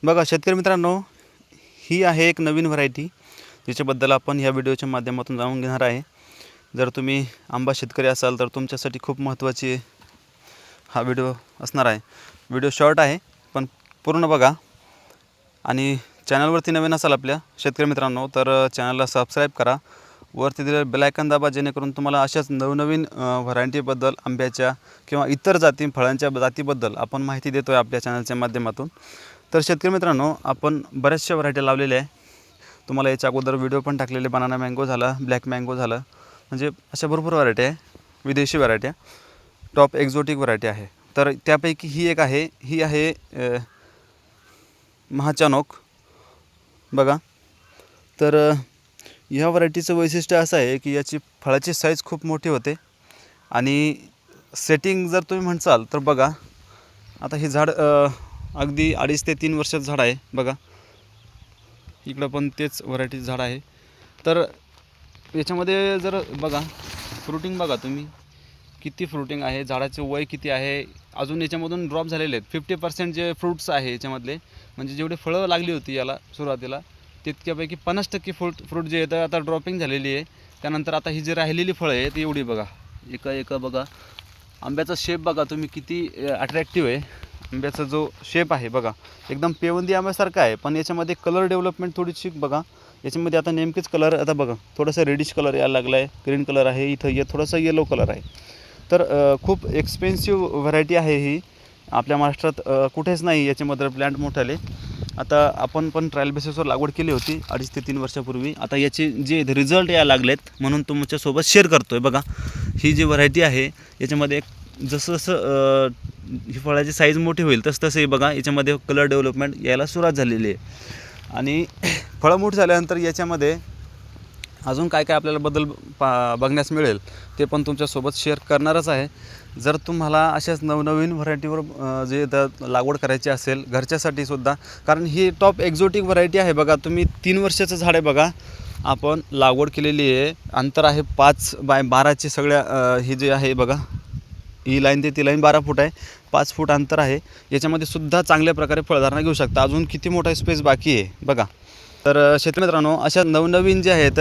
बघा शेतकरी मित्रांनो, ही आहे एक नवीन व्हरायटी ज्याच्याबद्दल आपण ह्या व्हिडिओच्या माध्यमातून जाणून घेणार आहे। जर तुम्ही आंबा शेतकरी असाल तर तुमच्यासाठी खूप महत्त्वाची हा व्हिडिओ असणार आहे। व्हिडिओ शॉर्ट आहे पण पूर्ण बघा आणि चॅनलवरती नवीन असाल आपल्या शेतकरी मित्रांनो तर चॅनलला सबस्क्राइब करा, वरती दिलेलं बेल आयकॉन दाबा जेणेकरून तुम्हाला अशाच नवनवीन व्हरायटीबद्दल आंब्याच्या किंवा इतर फळांच्या जातीबद्दल आपण माहिती देतोय आपल्या चॅनलच्या माध्यमातून। तर शेतकरी मित्रांनो, आपण बऱ्याचशा व्हरायटी लावलेल्या आहे। तुम्हाला याच्या अगोदर व्हिडिओ पण टाकलेले, बनाना मँगो झाला, ब्लॅक मँगो झालं, म्हणजे अशा भरपूर व्हरायटी आहे, विदेशी व्हरायटी, टॉप एक्झोटिक व्हरायटी आहे। तर त्यापैकी ही एक आहे, ही आहे महाचानोक बघा। तर ह्या व्हरायटीचं वैशिष्ट्य असं आहे की याची फळाची साईज खूप मोठी होते आणि सेटिंग जर तुम्ही म्हणसाल तर बघा, आता हे झाड अगदी 2.5 ते 3 वर्षाचं झाड आहे बघा। इकडं पण तेच व्हरायटी झाड आहे। तर याच्यामध्ये जर बघा फ्रुटिंग बघा तुम्ही किती फ्रुटिंग आहे, झाडाचे वय किती आहे, अजून याच्यामधून ड्रॉप झालेले आहेत 50% जे फ्रूट्स आहे याच्यामधले, म्हणजे जेवढे फळं लागली होती याला सुरुवातीला तितक्यापैकी 50% फ्रूट जे येतं आता ड्रॉपिंग झालेली आहे। त्यानंतर आता ही जी राहिलेली फळं आहे ती एवढी बघा, एका बघा। आंब्याचा शेप बघा तुम्ही किती अट्रॅक्टिव्ह आहे। आंब्याचा जो शेप आहे बघा एकदम पेवंदी आंब्यासारखा आहे, पण याच्यामध्ये कलर डेव्हलपमेंट थोडीशी बघा। याच्यामध्ये आता नेमकेच कलर आता बघा थोडासा रेडिश कलर यायला लागला आहे, ग्रीन कलर आहे, इथं थोडासा येलो कलर आहे। तर खूप एक्सपेन्सिव्ह व्हरायटी आहे ही, आपल्या महाराष्ट्रात कुठेच नाही याच्यामध्ये प्लांट मोठाले। आता आपण पण ट्रायल बेसिसवर लागवड केली होती 2.5 ते 3 वर्षापूर्वी। आता याचे जे रिझल्ट यायला लागलेत म्हणून तुमच्यासोबत शेअर करतोय बघा। ही जी व्हरायटी आहे याच्यामध्ये जसं जसं ही फळाची साईज मोठी होईल तसं बघा याच्यामध्ये कलर डेव्हलपमेंट यायला सुरुवात झालेली आहे। आणि फळं मोठी झाल्यानंतर याच्यामध्ये अजून काय काय आपल्याला बदल बघण्यास मिळेल ते पण तुमच्यासोबत शेअर करणारच आहे। जर तुम्हाला अशाच नवनवीन व्हरायटीवर जे लागवड करायची असेल घरच्यासाठी सुद्धा, कारण ही टॉप एक्झोटिक व्हरायटी आहे बघा। तुम्ही 3 वर्षाचं झाड आहे बघा, आपण लागवड केलेली आहे, अंतर आहे 5 बाय 12चे सगळ्या हे जे आहे बघा, ही लाईन ते ती लाईन 12 फूट आहे, 5 फूट अंतर आहे। याच्यामध्ये सुद्धा चांगल्या प्रकारे फळधारणा घेऊ शकता, अजून किती मोठा स्पेस बाकी आहे बघा। तर शेतकरी मित्रांनो, अशा नवनवीन जे आहेत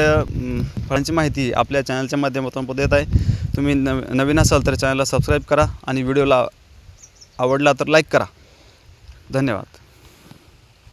फळांची माहिती आपल्या चॅनलच्या माध्यमातून देत आहे। तुम्ही नवीन असाल तर चॅनलला सबस्क्राईब करा आणि व्हिडिओला आवडला तर लाईक करा। धन्यवाद।